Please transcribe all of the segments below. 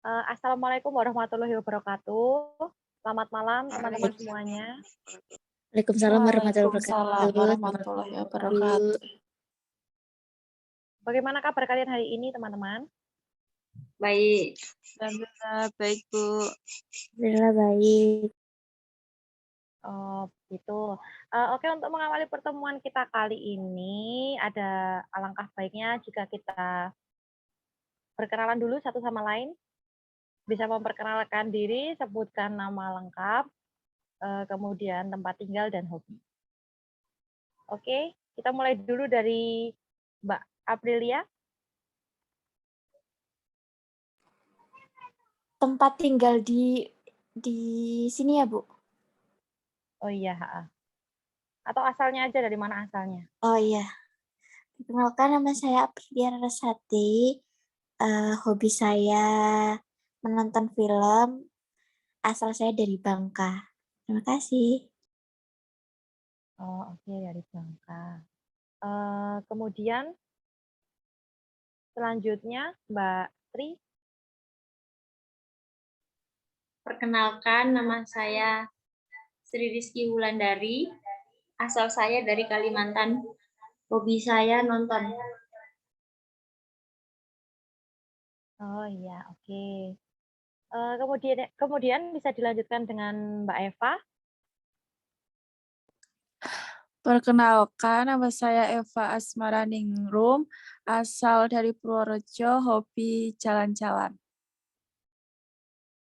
Assalamualaikum warahmatullahi wabarakatuh. Selamat malam teman-teman semuanya. Waalaikumsalam warahmatullahi Waalaikumsalam wabarakatuh. warahmatullahi wabarakatuh. Bagaimana kabar kalian hari ini, teman-teman? Baik. Alhamdulillah baik, Bu. Alhamdulillah baik. Oh, gitu. Oke, untuk mengawali pertemuan kita kali ini, ada alangkah baiknya jika kita berkenalan dulu satu sama lain. Bisa memperkenalkan diri, sebutkan nama lengkap, kemudian tempat tinggal dan hobi. Oke, kita mulai dulu dari Mbak Aprilia. Tempat tinggal di sini ya, Bu? Oh iya, atau asalnya aja, dari mana asalnya? Oh iya. Perkenalkan, nama saya Aprilia Rarasati. Hobi saya menonton film. Asal saya dari Bangka. Terima kasih. Oh, oke, dari Bangka. Kemudian selanjutnya Mbak Tri. Perkenalkan, nama saya Sri Rizky Wulandari. Asal saya dari Kalimantan. Hobi saya nonton. Oh iya, oke. Kemudian bisa dilanjutkan dengan Mbak Eva. Perkenalkan, nama saya Eva Asmaraningrum, asal dari Purworejo, hobi jalan-jalan.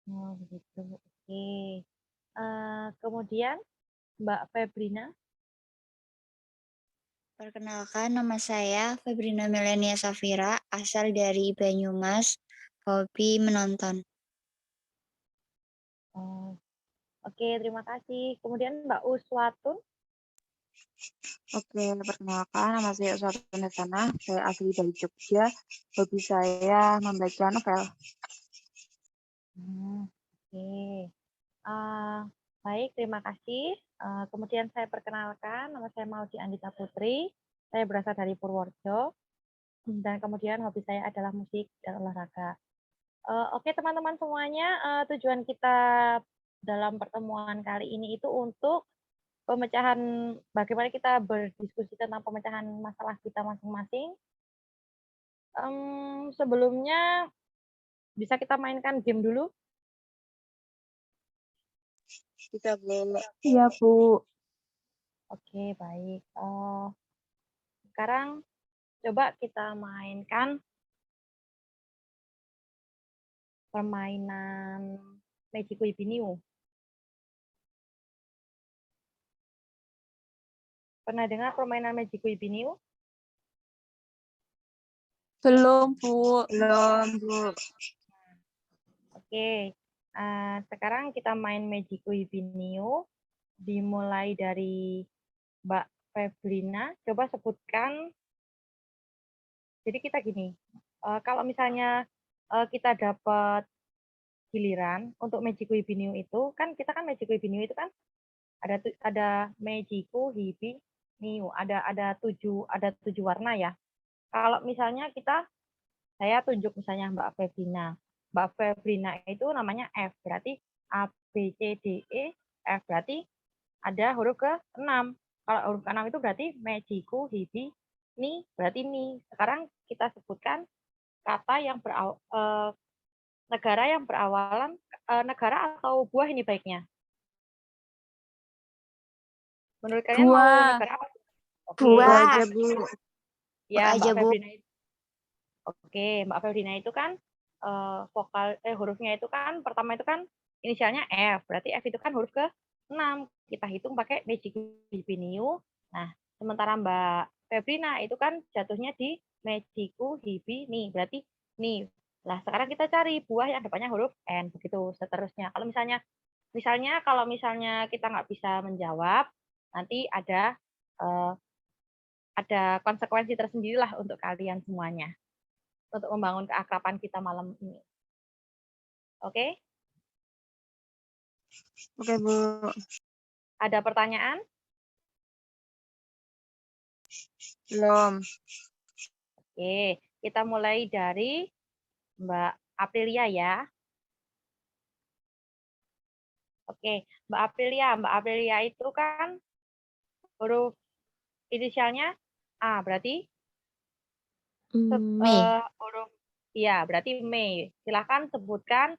Oh, begitu. Oke. Kemudian Mbak Febrina. Perkenalkan, nama saya Febrina Melania Safira, asal dari Banyumas, hobi menonton. Oh, oke, terima kasih. Kemudian Mbak Uswatun. Oke, perkenalkan, nama saya Uswatun Hasanah, saya asli dari Jogja, hobi saya membaca novel. Oke. Baik, terima kasih. Kemudian saya perkenalkan, nama saya Maudi Andita Putri, saya berasal dari Purworejo, dan kemudian hobi saya adalah musik dan olahraga. Oke, teman-teman semuanya, tujuan kita dalam pertemuan kali ini itu untuk pemecahan, bagaimana kita berdiskusi tentang pemecahan masalah kita masing-masing. Sebelumnya bisa kita mainkan game dulu. Kita boleh. Iya, Bu. Oke, baik. Sekarang coba kita mainkan permainan Magic Webinio. Pernah dengar permainan Magic Webinio? Belum, Bu. Belum, Bu. Oke, sekarang kita main Magic Webinio. Dimulai dari Mbak Febrina. Coba sebutkan. Jadi kita gini, kalau misalnya kita dapat giliran untuk Magic Webinio itu, kan kita kan Magic Webinio itu kan ada Magiku, Hibi, Niu, ada tujuh warna ya. Kalau misalnya saya tunjuk misalnya Mbak Febrina. Mbak Febrina itu namanya F, berarti A, B, C, D, E, F, berarti ada huruf ke-6. Kalau huruf ke-6 itu berarti Magiku, Hibi, Ni, berarti Ni. Sekarang kita sebutkan kata yang negara yang berawalan, negara atau buah ini baiknya? Menurut kalian mau Buah. negara apa? Oke. Buah aja, Bu. Ya, Buah aja, Mbak Bu. Febrina itu. Oke, Mbak Febrina itu kan hurufnya itu kan pertama itu kan inisialnya F. Berarti F itu kan huruf ke-6. Kita hitung pakai Magic Webinio. Nah, sementara Mbak Febrina itu kan jatuhnya di Magiku Hibi Ni. Berarti Ni. Nah, sekarang kita cari buah yang depannya huruf N. Begitu seterusnya. Kalau misalnya kita nggak bisa menjawab, nanti ada konsekuensi tersendiri lah untuk kalian semuanya, untuk membangun keakraban kita malam ini. Oke? Oke, Bu. Ada pertanyaan? Belum. Oke, kita mulai dari Mbak Aprilia ya. Oke, Mbak Aprilia. Mbak Aprilia itu kan huruf inisialnya A, berarti Mei. huruf iya, berarti Mei. Silahkan sebutkan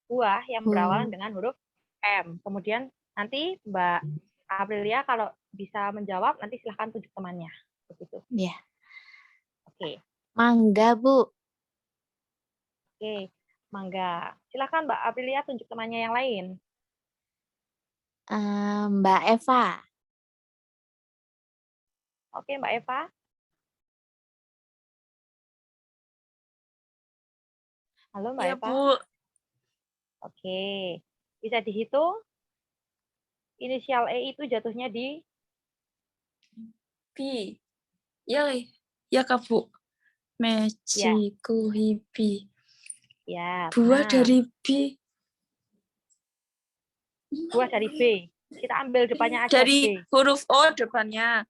buah yang berawalan dengan huruf M. Kemudian nanti Mbak Aprilia kalau bisa menjawab, nanti silahkan tunjuk temannya. Begitu. Ya. Oke. Mangga, Bu. Oke, mangga. Silahkan Mbak Aprilia tunjuk temannya yang lain. Mbak Eva. Oke, Mbak Eva. Halo, Mbak Ya, Eva. Bu. Oke. Bisa dihitung? Inisial E itu jatuhnya di B. Ya, Kak, Bu. Mejiku hibi. ya. Buah Nah, dari B. buah dari B. Kita ambil depannya aja Dari B. huruf O depannya.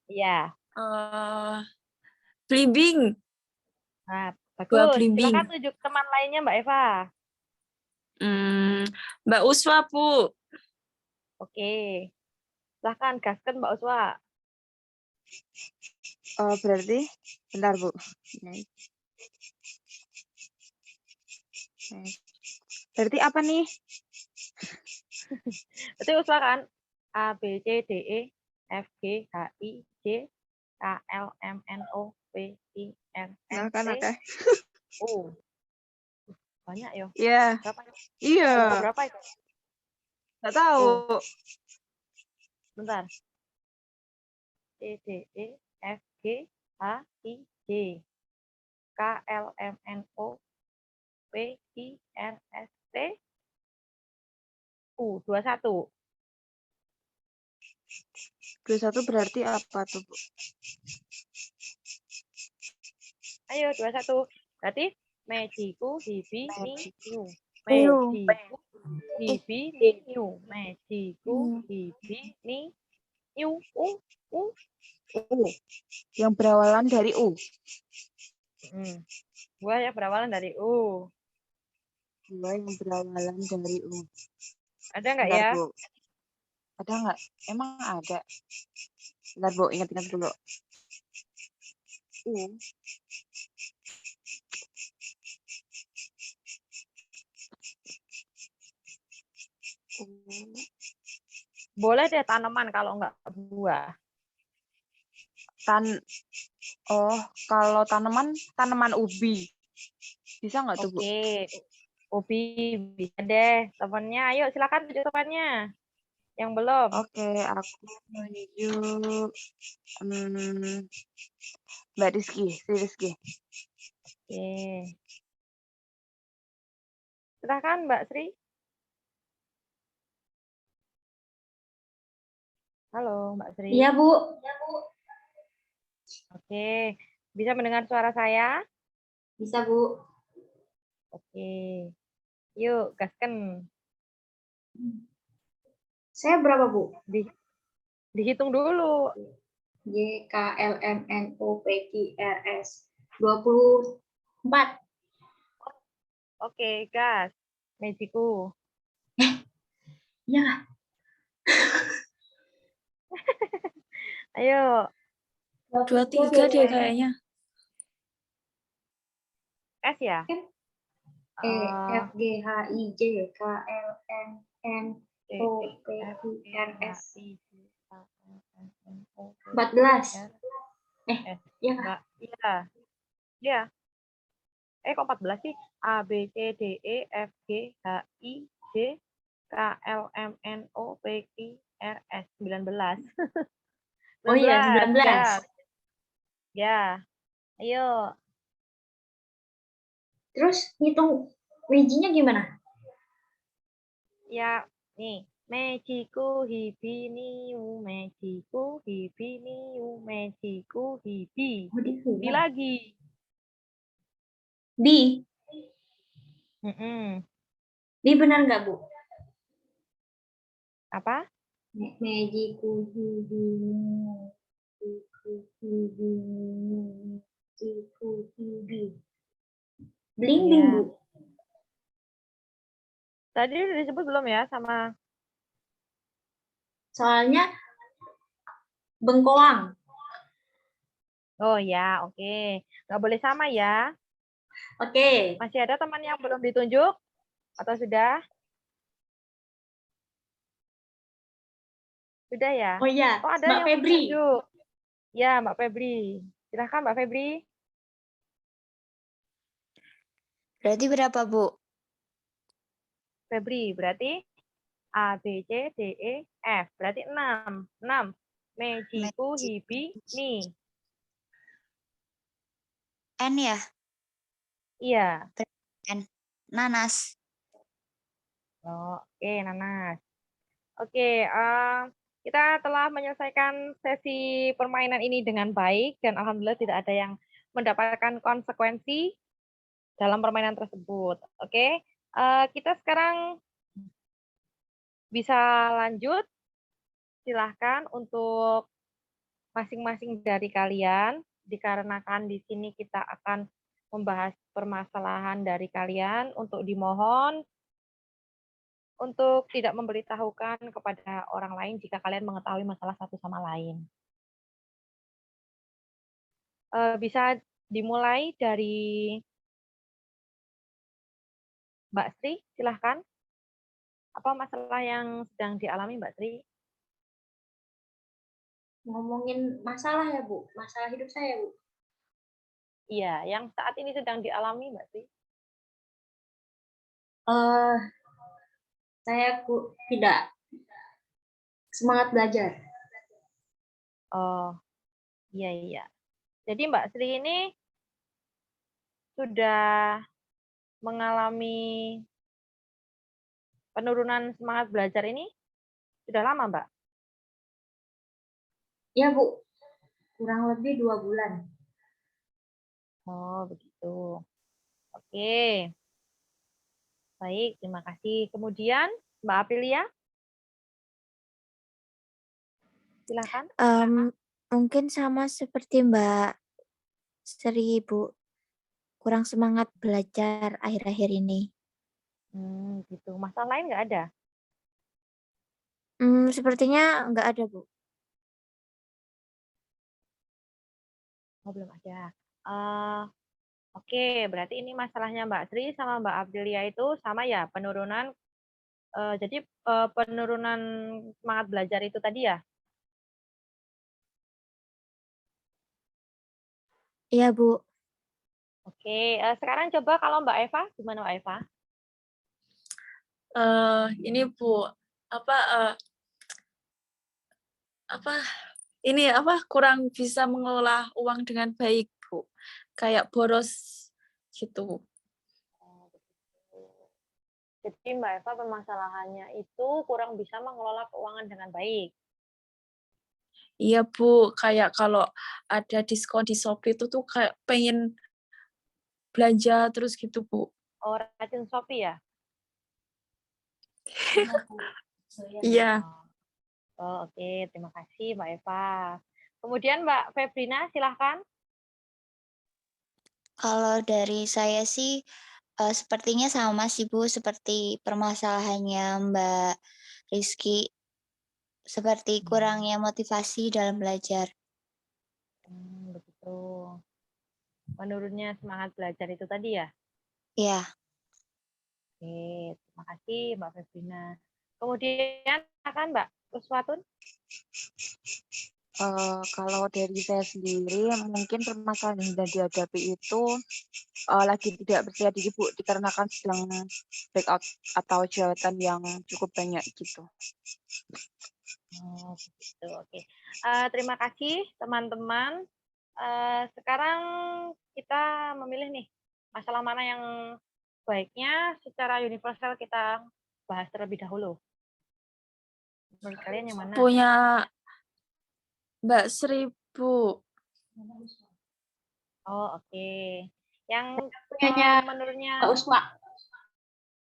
Ya. Belimbing. Nah, Buah bagus. belimbing. Silahkan tunjuk teman lainnya, Mbak Eva. Mbak Uswa, Bu. Oke. Silahkan gaskan Mbak Uswa. Berarti, bentar Bu. Berarti apa nih? Berarti Uswa kan? A, B, C, D, E, F, G, H, I, J, K, L, M, N, O, P, I, R, S, Nah, kan T, oke. U. Banyak ya. Iya. Berapa? Iya. Berapa itu? Nggak tahu. Bentar. C, D, E, F, G, H, I, J, K, L, M, N, O, P, I, R, S, T, U. 21. 21 berarti apa tuh, Bu? Ayo, 21. Berarti mejiku, hibi, ni, new. New. Mejiku, hibi, ni, new. Mejiku, hibi, ni, new. U. Yang berawalan dari U. Buah yang berawalan dari U. Buah yang berawalan dari U. Ada nggak Bentar, ya? Bu. Ada nggak? Emang ada. Bentar, Bu. Ingat-ingat dulu. U. Boleh deh tanaman kalau nggak buah. Kalau tanaman ubi. Bisa nggak tuh, Bu? Oke. Ubi bisa deh. Temannya, ayo silakan tunjuk temannya. Yang belum. Oke, aku menuju Mbak Rizky. Rizky. Oke. Silakan Mbak Sri. Halo Mbak Sri. Iya, Bu. Oke. Bisa mendengar suara saya? Bisa, Bu. Oke. Yuk, gaskan. Saya berapa, Bu? Dihitung dulu. J, K, L, M, N, O, P, Q, R, S. 24. Oke, gas. Mejiku. Ya, Ayo, 23 deh kayaknya. S ya? E, F, G, H, I, J, K, L, M, N, O, P, Q, R, S. 14. Ya, Mbak, iya. Iya. Kok 14 sih? A, B, C, D, E, F, G, H, I, J, K, L, M, N, O, P, Q, R, S. 19. Oh iya, 19. Gas. Ya. Ayo. Terus ngitung wijinya gimana? Ya, nih. Mejiku hibi niu, mejiku hibi niu, mejiku hibi. Oh, Hibi lagi. B. B benar nggak, Bu? Apa? Mejiku hibi niu, mejiku hibi niu, mejiku hibi. Bling-bling, Ya. Bu. Tadi udah disebut belum ya sama Soalnya bengkoang. Oh ya, oke. Nggak boleh sama ya. Oke. Masih ada teman yang belum ditunjuk? Atau sudah? Sudah ya? Oh iya, Oh, ada Mbak yang belum Febri. ditunjuk. Ya, Mbak Febri. Silahkan Mbak Febri. Berarti berapa, Bu? Febri, berarti A, B, C, D, E, F. Berarti 6. 6. Mejiku, hibi, ni. N ya? Iya. N. Nanas. Oh, oke, Nanas. Oke, kita telah menyelesaikan sesi permainan ini dengan baik dan alhamdulillah tidak ada yang mendapatkan konsekuensi dalam permainan tersebut. Oke, kita sekarang bisa lanjut. Silahkan untuk masing-masing dari kalian, dikarenakan di sini kita akan membahas permasalahan dari kalian untuk dimohon untuk tidak memberitahukan kepada orang lain jika kalian mengetahui masalah satu sama lain. Bisa dimulai dari Mbak Sri, silahkan. Apa masalah yang sedang dialami Mbak Sri? Ngomongin masalah ya, Bu. Masalah hidup saya, Bu. Iya, yang saat ini sedang dialami Mbak Sri. Saya tidak semangat belajar. Oh, iya, iya. Jadi Mbak Sri ini sudah mengalami penurunan semangat belajar ini sudah lama, Mbak? Ya, Bu. Kurang lebih 2 bulan. Oh, begitu. Oke. Baik, terima kasih. Kemudian, Mbak Aprilia? Silakan. Mungkin sama seperti Mbak Sri, Bu. Kurang semangat belajar akhir-akhir ini. Gitu. Masalah lain nggak ada? Sepertinya nggak ada, Bu. Oh, belum ada. Oke, berarti ini masalahnya Mbak Sri sama Mbak Aprilia itu sama ya, penurunan. Jadi penurunan semangat belajar itu tadi ya? Iya, Bu. Oke, sekarang coba kalau Mbak Eva, gimana Mbak Eva? Ini Bu, kurang bisa mengelola uang dengan baik, Bu. Kayak boros gitu. Jadi Mbak Eva permasalahannya itu kurang bisa mengelola keuangan dengan baik. Iya, Bu, kayak kalau ada diskon di Shopee itu tuh kayak pengen belanja terus gitu, Bu. Oh, rajin Shopee ya? Iya. Oh, oke. Terima kasih Mbak Eva. Kemudian Mbak Febrina, silahkan. Kalau dari saya sih sepertinya sama sih Bu, seperti permasalahannya Mbak Rizky, seperti kurangnya motivasi dalam belajar. Begitu. Menurunnya semangat belajar itu tadi ya? Iya. Oke, terima kasih Mbak Febrina. Kemudian silakan Mbak Uswatun. Kalau dari saya sendiri, mungkin permasalahan yang sedang dihadapi itu lagi tidak percaya diri, Bu, dikarenakan sedang breakout atau jabatan yang cukup banyak gitu. Oh, begitu. Oke. Terima kasih teman-teman. Sekarang kita memilih nih masalah mana yang baiknya secara universal kita bahas terlebih dahulu. Menurut kalian yang mana? Punya Mbak Sri, Bu. Oh, oke. Yang Punyanya menurutnya Mbak Uswa.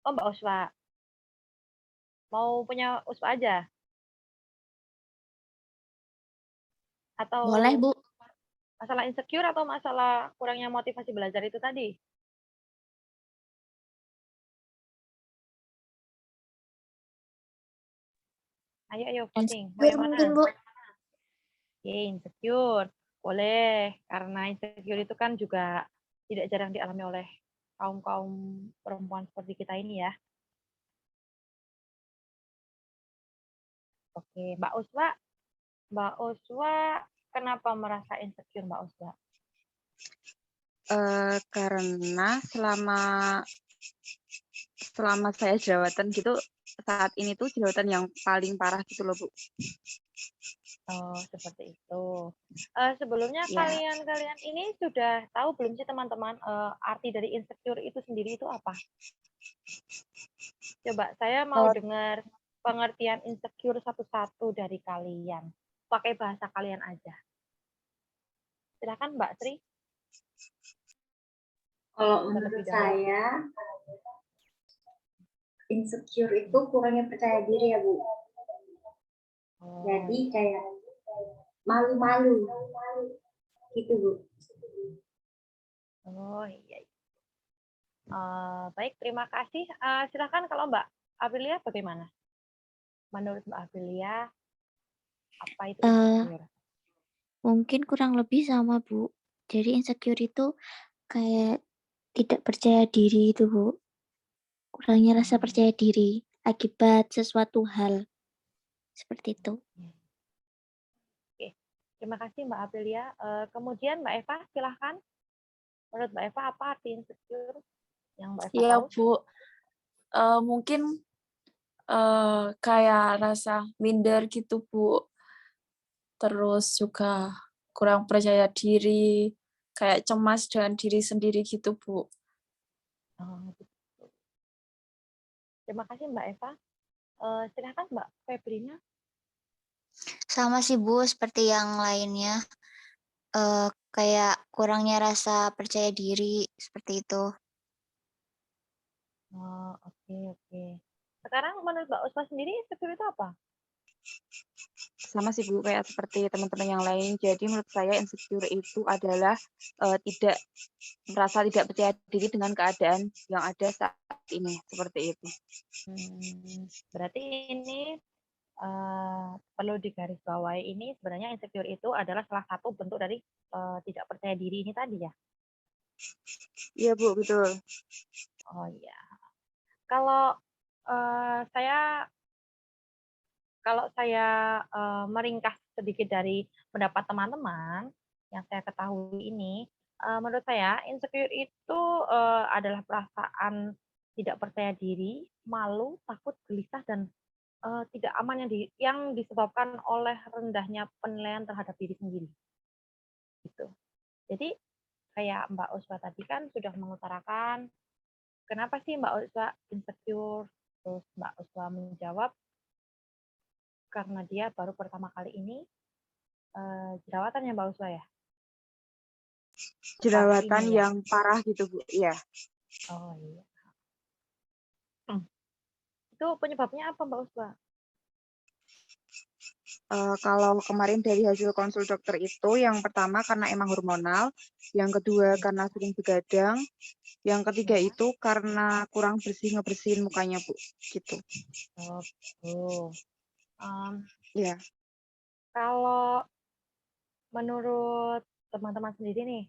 Oh, Mbak Uswa. Mau punya Uswa aja? Atau Boleh, Bu. masalah insecure atau masalah kurangnya motivasi belajar itu tadi? Ayo voting. Mau yang mungkin, mana? Bu. Oke, insecure. Boleh, karena insecure itu kan juga tidak jarang dialami oleh kaum-kaum perempuan seperti kita ini ya. Oke, Mbak Uswa. Mbak Uswa, kenapa merasa insecure Mbak Uswa? Karena selama saya jerawatan gitu, saat ini tuh jerawatan yang paling parah gitu loh, Bu. Oh, seperti itu. Sebelumnya Ya. kalian ini sudah tahu belum sih teman-teman arti dari insecure itu sendiri itu apa? Coba saya mau dengar pengertian insecure satu-satu dari kalian. Pakai bahasa kalian aja. Silakan Mbak Sri. Kalau Terlebih menurut dahulu. saya, insecure itu kurangnya percaya diri ya, Bu. Oh, Jadi kayak malu-malu gitu, Bu. oh iya. Baik, terima kasih. Silakan kalau Mbak Aprilia bagaimana? Menurut Mbak Aprilia, apa itu insecure? Mungkin kurang lebih sama, Bu. Jadi insecure itu kayak tidak percaya diri itu, Bu. Kurangnya rasa percaya diri akibat sesuatu hal. Seperti itu. Oke, terima kasih Mbak Aprilia. Kemudian Mbak Eva, silahkan. Menurut Mbak Eva, apa arti insecure yang Mbak Eva Iya, tahu? Bu. Mungkin kayak rasa minder gitu, Bu. Terus juga kurang percaya diri, kayak cemas dengan diri sendiri gitu, Bu. Oh, gitu. Terima kasih Mbak Eva. Silahkan Mbak Febrina. Sama sih Bu, seperti yang lainnya. Kayak kurangnya rasa percaya diri, seperti itu. Oh, oke. Sekarang menurut Mbak Usma sendiri insecure itu apa? Sama sih Bu, kayak seperti teman-teman yang lain. Jadi menurut saya insecure itu adalah tidak merasa tidak percaya diri dengan keadaan yang ada saat ini, seperti itu. Berarti ini perlu digarisbawahi, ini sebenarnya insecure itu adalah salah satu bentuk dari tidak percaya diri ini tadi ya? Iya Bu, betul. Oh iya. Kalau saya meringkas sedikit dari pendapat teman-teman yang saya ketahui ini, menurut saya insecure itu adalah perasaan tidak percaya diri, malu, takut, gelisah, dan tidak aman yang disebabkan oleh rendahnya penilaian terhadap diri sendiri. Gitu. Jadi kayak Mbak Uswa tadi kan sudah mengutarakan kenapa sih Mbak Uswa insecure, terus Mbak Uswa menjawab karena dia baru pertama kali ini jerawatan ya Mbak Uswa ya? Jerawatan ini ya? yang parah gitu Bu, iya. Oh iya. Itu penyebabnya apa Mbak Uswa? Kalau kemarin dari hasil konsul dokter itu, yang pertama karena emang hormonal, yang kedua karena sering begadang, yang ketiga Ya. itu karena kurang ngebersihin mukanya Bu, gitu. Oh, gitu. Iya. Kalau menurut teman-teman sendiri nih,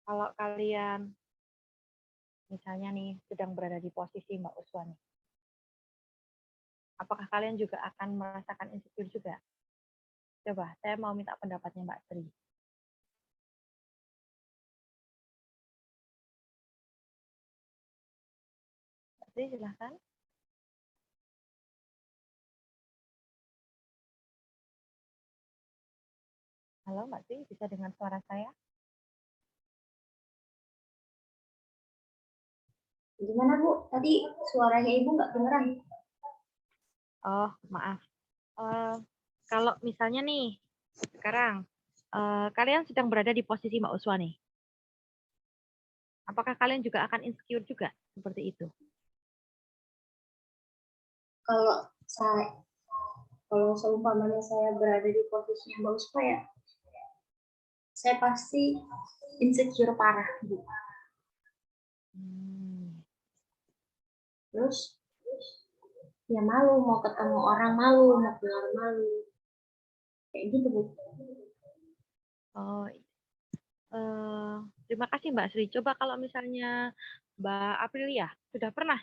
kalau kalian misalnya nih sedang berada di posisi Mbak Uswa nih, apakah kalian juga akan merasakan insecure juga? Coba, saya mau minta pendapatnya Mbak Sri. Mbak Sri, silahkan. Halo Mbak Sri, bisa dengar suara saya? Gimana Bu? Tadi suaranya Ibu nggak kedengeran. Oh, maaf. Kalau misalnya nih, sekarang kalian sedang berada di posisi Mbak Uswa nih. Apakah kalian juga akan insecure juga seperti itu? Kalau seumpamanya saya berada di posisi yang bagus ya, saya pasti insecure parah Bu. Terus ya malu, mau ketemu orang malu, mau keluar malu. Kayak gitu, Bu. Oh, terima kasih Mbak Sri. Coba kalau misalnya Mbak Aprilia sudah pernah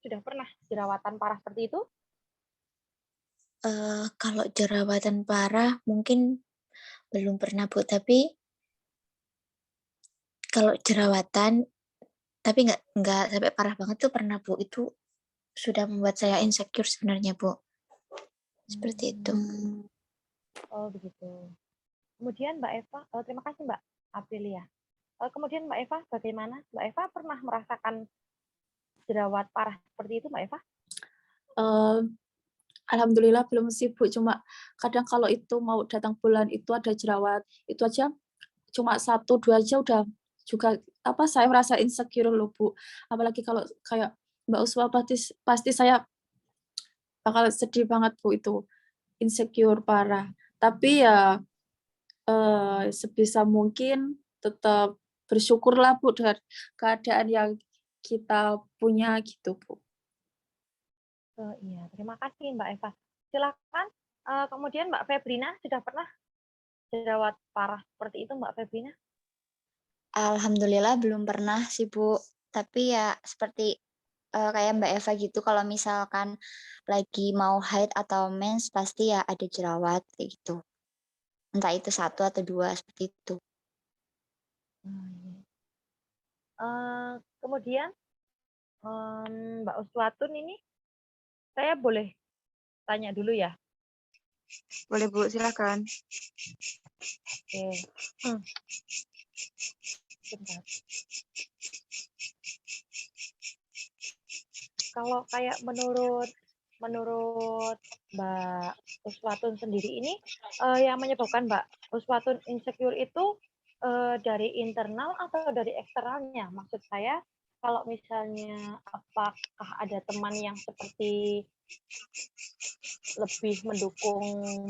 sudah pernah jerawatan parah seperti itu? Kalau jerawatan parah mungkin belum pernah Bu, tapi kalau jerawatan tapi nggak sampai parah banget tuh pernah Bu. Itu sudah membuat saya insecure sebenarnya Bu. Seperti itu. Oh begitu. Kemudian Mbak Eva, terima kasih Mbak Aprilia. Kemudian Mbak Eva, bagaimana? Mbak Eva pernah merasakan jerawat parah seperti itu Mbak Eva? Alhamdulillah belum sih Bu, cuma kadang kalau itu mau datang bulan itu ada jerawat, itu aja cuma 1-2 aja udah juga saya merasa insecure loh Bu. Apalagi kalau kayak Mbak Uswa pasti saya bakal sedih banget Bu, itu insecure parah. Tapi ya sebisa mungkin tetap bersyukurlah Bu dengan keadaan yang kita punya gitu Bu. Iya, terima kasih Mbak Eva. Silakan. Kemudian Mbak Febrina sudah pernah jerawat parah seperti itu Mbak Febrina? Alhamdulillah belum pernah sih Bu. Tapi ya seperti kayak Mbak Eva gitu, kalau misalkan lagi mau haid atau mens pasti ya ada jerawat kayak gitu. Entah itu 1 atau 2 seperti itu. Kemudian Mbak Uswatun ini, saya boleh tanya dulu ya? Boleh Bu, silakan. Oke. Bentar. Kalau kayak menurut Mbak Uswatun sendiri ini, yang menyebabkan Mbak Uswatun insecure itu dari internal atau dari eksternalnya? Maksud saya, kalau misalnya apakah ada teman yang seperti lebih mendukung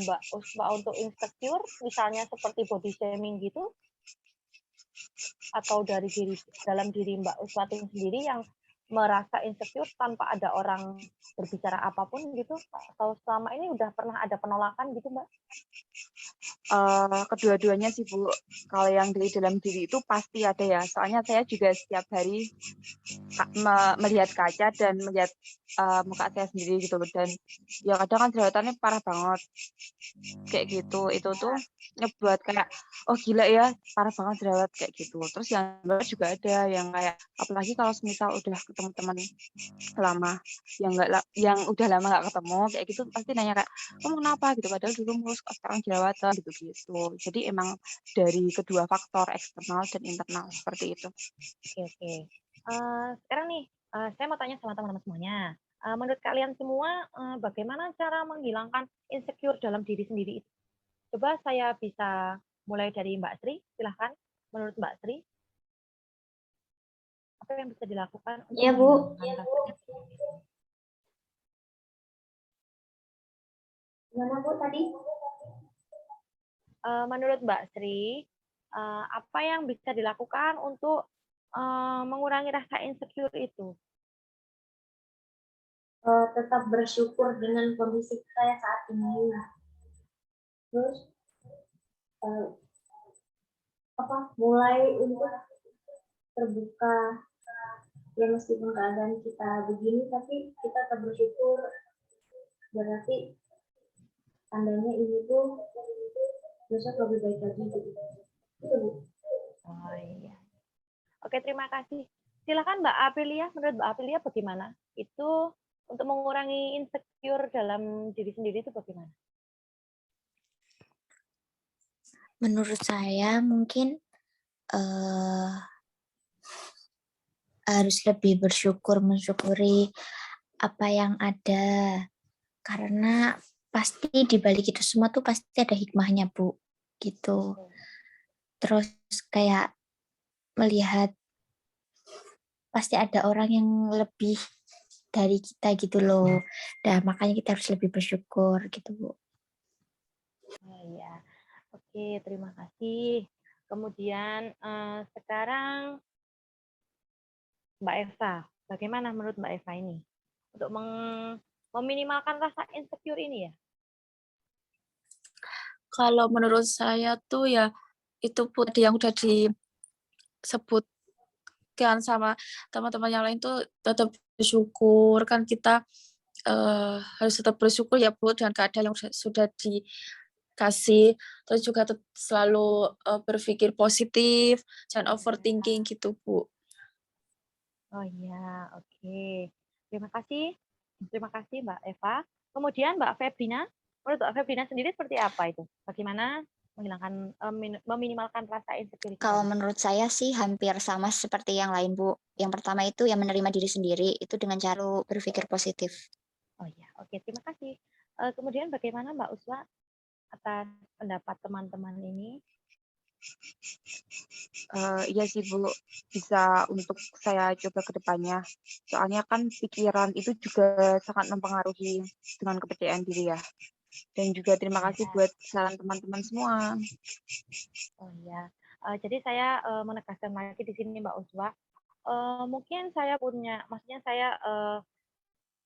Mbak Uswa untuk insecure, misalnya seperti body shaming gitu, atau dari dalam diri Mbak Uswatun sendiri yang merasa insecure tanpa ada orang berbicara apapun gitu, atau selama ini udah pernah ada penolakan gitu Mbak? Kedua-duanya sih Bu. Kalau yang dari dalam diri itu pasti ada ya. Soalnya saya juga setiap hari melihat kaca dan melihat muka saya sendiri gitu. Dan ya kadang kan jerawatannya parah banget. Kayak gitu. Itu tuh ngebuat kayak, oh gila ya, parah banget jerawat kayak gitu. Terus yang luar juga ada yang kayak, apalagi kalau misal udah ketemu teman lama, yang udah lama nggak ketemu kayak gitu, pasti nanya kayak, kamu kenapa gitu, padahal dulu mulus kok sekarang jerawatan gitu. Jadi emang dari kedua faktor eksternal dan internal seperti itu. Oke. Sekarang nih, saya mau tanya sama teman-teman semuanya. Menurut kalian semua, bagaimana cara menghilangkan insecure dalam diri sendiri itu? Coba saya bisa mulai dari Mbak Sri, silahkan. Menurut Mbak Sri, apa yang bisa dilakukan untuk Iya, Bu. menghilangkan rasa insecure? Gimana, Bu, tadi? Menurut Mbak Sri, apa yang bisa dilakukan untuk mengurangi rasa insecure itu? Tetap bersyukur dengan kondisi saya saat ini. Terus mulai untuk terbuka, ya meskipun keadaan kita begini, tapi kita tetap bersyukur, berarti tandanya ini tuh besok lebih baik lagi gitu. Itu Bu. Oh iya. Oke, terima kasih. Silakan Mbak Aprilia, menurut Mbak Aprilia bagaimana? Itu untuk mengurangi insecure dalam diri sendiri itu bagaimana? Menurut saya mungkin harus lebih mensyukuri apa yang ada. Karena pasti di balik itu semua tuh pasti ada hikmahnya, Bu. Gitu. Terus kayak melihat pasti ada orang yang lebih dari kita gitu loh. Dan makanya kita harus lebih bersyukur gitu, Bu. Oh iya. Oke, terima kasih. Kemudian sekarang Mbak Eva, bagaimana menurut Mbak Eva ini untuk meminimalkan rasa insecure ini ya? Kalau menurut saya tuh ya itu tadi yang udah disebutkan sama teman-teman yang lain tuh tetap bersyukur kan kita harus tetap bersyukur ya Bu dengan keadaan yang sudah dikasih, terus juga selalu berpikir positif, jangan overthinking gitu Bu. Oh iya, oke. Terima kasih Mbak Eva. Kemudian Mbak Febrina, menurut Mbak Febrina sendiri seperti apa itu? Bagaimana menghilangkan meminimalkan rasa insecure Kalau tadi? menurut saya sih hampir sama seperti yang lain, Bu. Yang pertama itu yang menerima diri sendiri, itu dengan cara berpikir positif. Oh iya, oke. Terima kasih. Kemudian bagaimana Mbak Uswa atas pendapat teman-teman ini? Iya sih Bu, bisa untuk saya coba ke depannya. Soalnya kan pikiran itu juga sangat mempengaruhi dengan kepercayaan diri ya. Dan juga terima kasih buat saran teman-teman semua. Oh iya. Jadi saya menegaskan lagi di sini Mbak Uswa. Mungkin saya maksudnya saya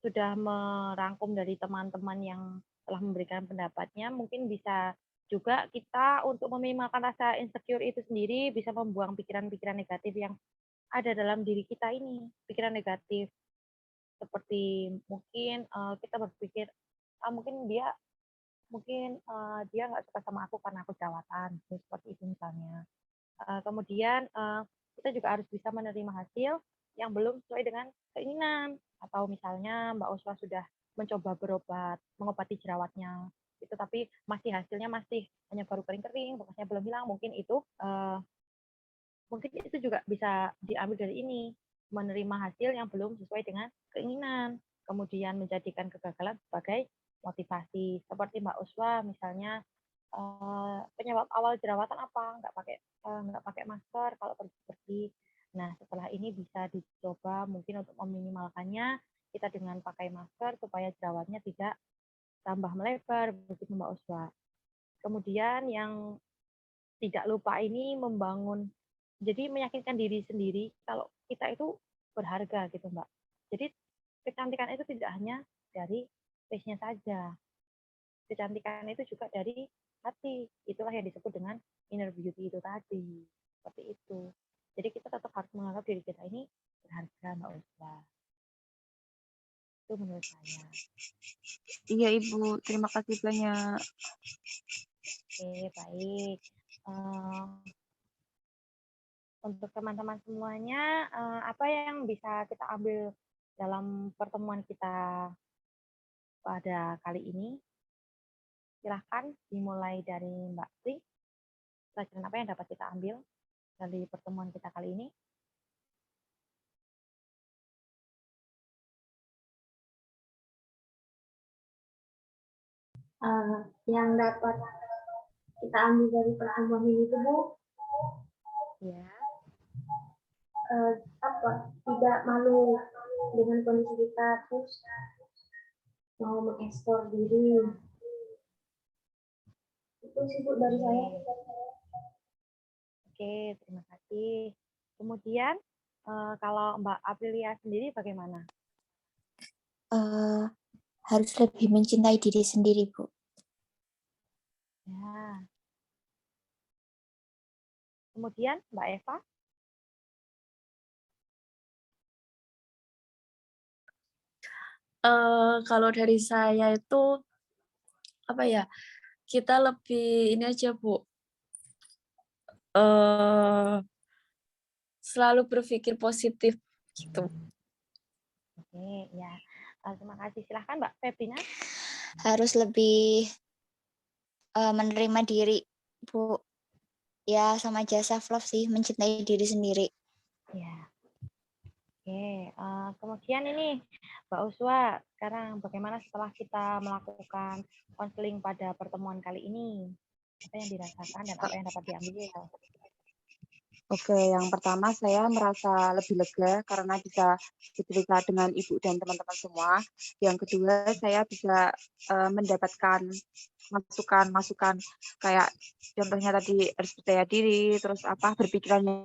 sudah merangkum dari teman-teman yang telah memberikan pendapatnya, mungkin bisa juga kita untuk meminimalkan rasa insecure itu sendiri bisa membuang pikiran-pikiran negatif yang ada dalam diri kita ini. Pikiran negatif seperti mungkin kita berpikir mungkin dia nggak suka sama aku karena aku jerawatan, seperti itu misalnya. Kemudian kita juga harus bisa menerima hasil yang belum sesuai dengan keinginan. Atau misalnya Mbak Uswa sudah mencoba mengobati jerawatnya, itu tapi hasilnya masih hanya baru kering-kering, bekasnya belum hilang, mungkin itu juga bisa diambil dari ini, menerima hasil yang belum sesuai dengan keinginan, kemudian menjadikan kegagalan sebagai motivasi. Seperti Mbak Uswa misalnya, penyebab awal jerawatan apa? Nggak pakai masker kalau pergi-pergi. Nah, setelah ini bisa dicoba mungkin untuk meminimalkannya, kita dengan pakai masker supaya jerawatnya tidak tambah melebar, begitu Mbak Uswa. Kemudian yang tidak lupa ini jadi meyakinkan diri sendiri kalau kita itu berharga gitu Mbak. Jadi kecantikan itu tidak hanya dari face-nya saja. Kecantikan itu juga dari hati. Itulah yang disebut dengan inner beauty itu tadi. Seperti itu. Jadi kita tetap harus menganggap diri kita ini berharga Mbak Uswa. Itu menurut saya. Iya Ibu, terima kasih banyak. Oke, baik. Untuk teman-teman semuanya, apa yang bisa kita ambil dalam pertemuan kita pada kali ini? Silahkan dimulai dari Mbak Pri. Pelajaran apa yang dapat kita ambil dari pertemuan kita kali ini? Yang dapat kita ambil dari pertemuan ini itu Bu, Ya. Tidak malu dengan kondisi kita, terus mau mengekspor diri. Itu sih Bu dari saya. Oke, terima kasih. Kemudian kalau Mbak Aprilia sendiri bagaimana? Harus lebih mencintai diri sendiri, Bu. Ya. Kemudian Mbak Eva? Kalau dari saya itu apa ya? Kita lebih ini aja Bu. Selalu berpikir positif gitu. Oke, ya. Terima kasih. Silahkan Mbak Febrina. Harus lebih menerima diri, Bu. Ya, sama aja self love sih, mencintai diri sendiri. Ya. Oke, kemudian ini Mbak Uswa, sekarang bagaimana setelah kita melakukan konseling pada pertemuan kali ini? Apa yang dirasakan dan apa yang dapat diambil? Oke, yang pertama saya merasa lebih lega karena bisa bercerita dengan Ibu dan teman-teman semua. Yang kedua, saya bisa mendapatkan masukan-masukan kayak contohnya tadi harus percaya diri, terus berpikirannya